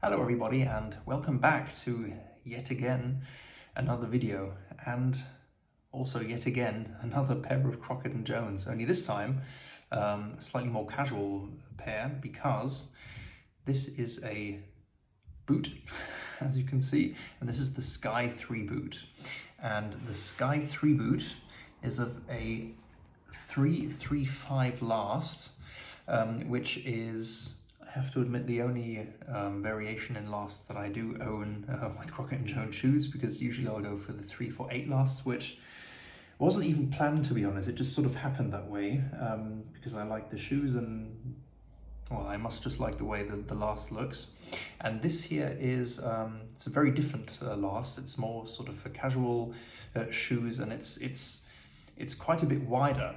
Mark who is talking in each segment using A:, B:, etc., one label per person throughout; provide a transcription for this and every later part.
A: Hello everybody, and welcome back to yet again another video, and also yet again another pair of Crockett and Jones, only this time a slightly more casual pair, because this is a boot as you can see, and this is the Skye 3 boot, and the Skye 3 boot is of a 335 last, which is, I have to admit, the only variation in lasts that I do own with Crockett & Jones shoes, because usually I'll go for the 348 lasts, which wasn't even planned, to be honest. It just sort of happened that way, because I like the shoes, and well, I must just like the way that the last looks. And this here is, it's a very different last. It's more sort of for casual shoes, and it's quite a bit wider.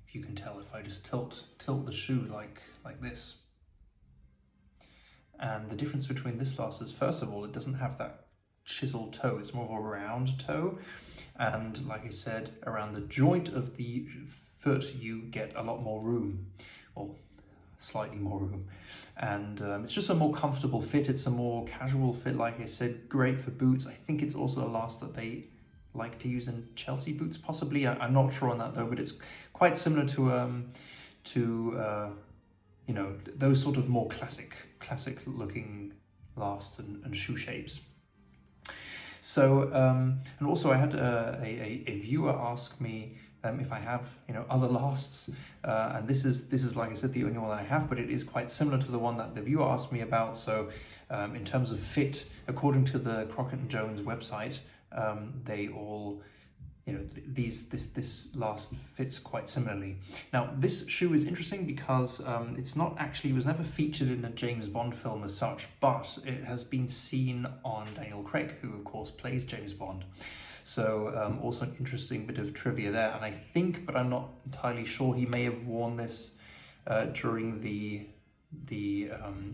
A: If you can tell, if I just tilt the shoe like this. And the difference between this last is, first of all, it doesn't have that chiseled toe, it's more of a round toe. And like I said, around the joint of the foot, you get a lot more room, or slightly more room. And it's just a more comfortable fit, it's a more casual fit, like I said, great for boots. I think it's also a last that they like to use in Chelsea boots, possibly. I'm not sure on that though, but it's quite similar to you know, those sort of more classic looking lasts and shoe shapes. So and also I had a viewer ask me if I have, you know, other lasts, and this is like I said, the only one I have, but it is quite similar to the one that the viewer asked me about. So in terms of fit, according to the Crockett & Jones website, they all, you know, this last fits quite similarly. Now, this shoe is interesting because it's not actually, it was never featured in a James Bond film as such, but it has been seen on Daniel Craig, who of course plays James Bond. So also an interesting bit of trivia there. And I think, but I'm not entirely sure, he may have worn this during the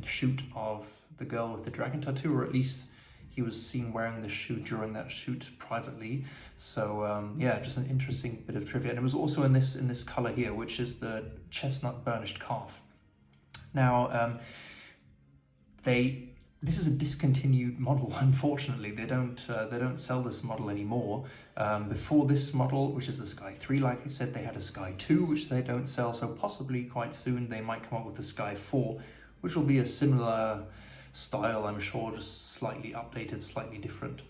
A: shoot of The Girl with the Dragon Tattoo, or at least he was seen wearing the shoe during that shoot privately. So yeah, just an interesting bit of trivia. And it was also in this color here, which is the chestnut burnished calf. Now, this is a discontinued model, unfortunately. They don't sell this model anymore. Before this model, which is the Skye 3, like I said, they had a Skye 2, which they don't sell. So possibly quite soon they might come up with the Skye 4, which will be a similar style, I'm sure, just slightly updated, slightly different.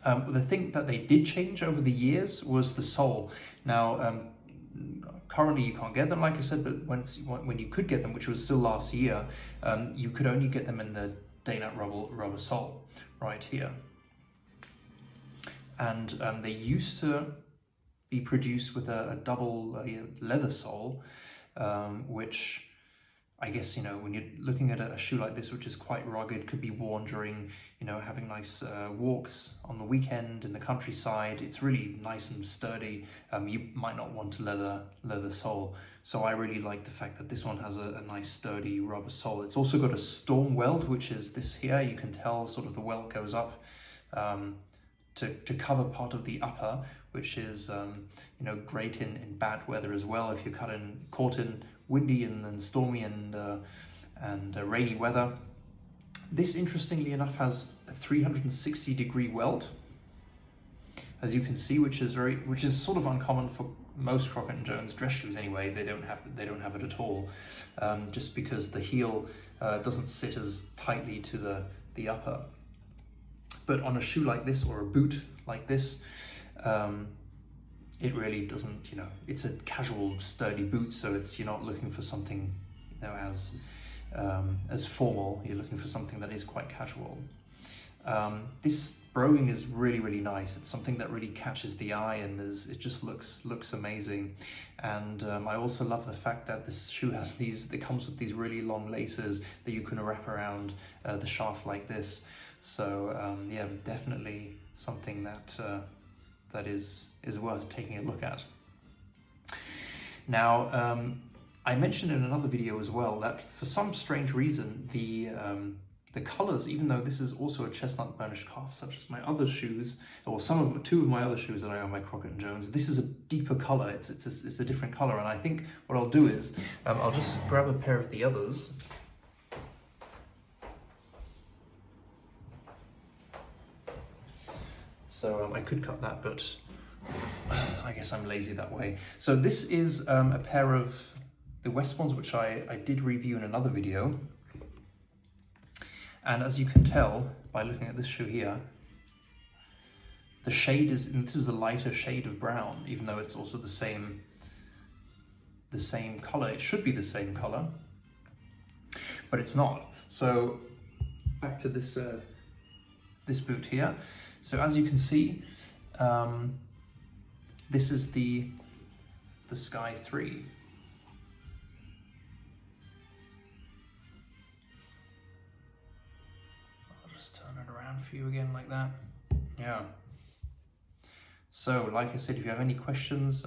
A: The thing that they did change over the years was the sole. Now, currently you can't get them, like I said, but when you could get them, which was still last year, you could only get them in the Day-Nut rubber sole, right here. And they used to be produced with a double leather sole, which I guess, you know, when you're looking at a shoe like this, which is quite rugged, could be worn during, you know, having nice walks on the weekend in the countryside. It's really nice and sturdy. You might not want a leather sole. So I really like the fact that this one has a nice sturdy rubber sole. It's also got a storm welt, which is this here. You can tell sort of the welt goes up to cover part of the upper, which is you know, great in bad weather as well. If you're caught in windy and stormy and rainy weather. This, interestingly enough, has a 360-degree welt, as you can see, which is sort of uncommon for most Crockett & Jones dress shoes anyway. They don't have it at all, just because the heel doesn't sit as tightly to the upper. But on a shoe like this, or a boot like this, it really doesn't, you know, it's a casual, sturdy boot, so you're not looking for something, you know, as formal. You're looking for something that is quite casual. This broguing is really nice. It's something that really catches the eye, and it just looks amazing. And I also love the fact that this shoe has it comes with these really long laces that you can wrap around the shaft like this. So yeah, definitely something that is worth taking a look at. Now, I mentioned in another video as well that for some strange reason the colors, even though this is also a chestnut burnished calf, such as my other shoes, or two of my other shoes that I own by Crockett & Jones, this is a deeper color. It's a different color, and I think what I'll do is I'll just grab a pair of the others. So I could cut that, but I guess I'm lazy that way. So this is a pair of the Westbournes, which I did review in another video. And as you can tell by looking at this shoe here, the shade is, and this is a lighter shade of brown, even though it's also the same color. It should be the same color, but it's not. So back to this this boot here. So as you can see, this is the Skye 3. I'll just turn it around for you again like that. Yeah. So, like I said, if you have any questions,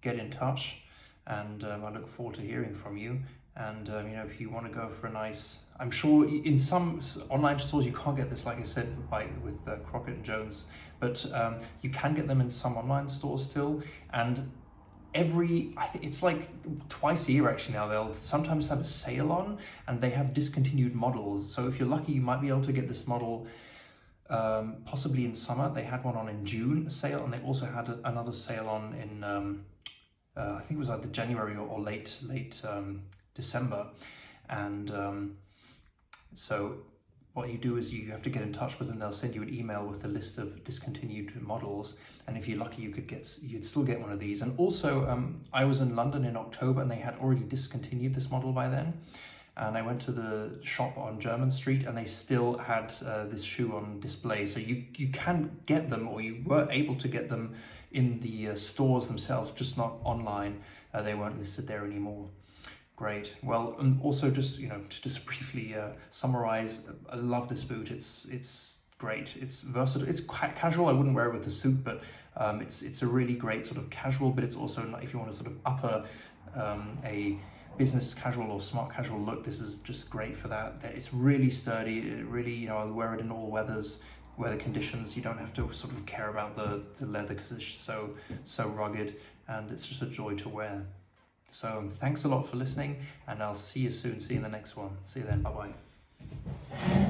A: get in touch, and I look forward to hearing from you. And you know, if you want to go for a nice, I'm sure in some online stores you can't get this, like I said, with Crockett and Jones, but you can get them in some online stores still. And I think it's like twice a year actually now, they'll sometimes have a sale on, and they have discontinued models. So if you're lucky, you might be able to get this model possibly in summer. They had one on in June, a sale, and they also had another sale on in I think it was either January or late December. And so what you do is you have to get in touch with them. They'll send you an email with a list of discontinued models, and if you're lucky, you'd still get one of these. And also I was in London in October, and they had already discontinued this model by then. And I went to the shop on Jermyn Street, and they still had this shoe on display. So you can get them, or you were able to get them in the stores themselves, just not online. They weren't listed there anymore. Great. Well, and also just, you know, to just briefly summarize, I love this boot. It's great. It's versatile. It's quite casual. I wouldn't wear it with a suit, but it's a really great sort of casual. But it's also, if you want to sort of up a business casual or smart casual look, this is just great for that. It's really sturdy. It really, you know, I'll wear it in all weather conditions. You don't have to sort of care about the leather, because it's so rugged, and it's just a joy to wear. So thanks a lot for listening, and I'll see you soon. See you in the next one. See you then. Bye bye.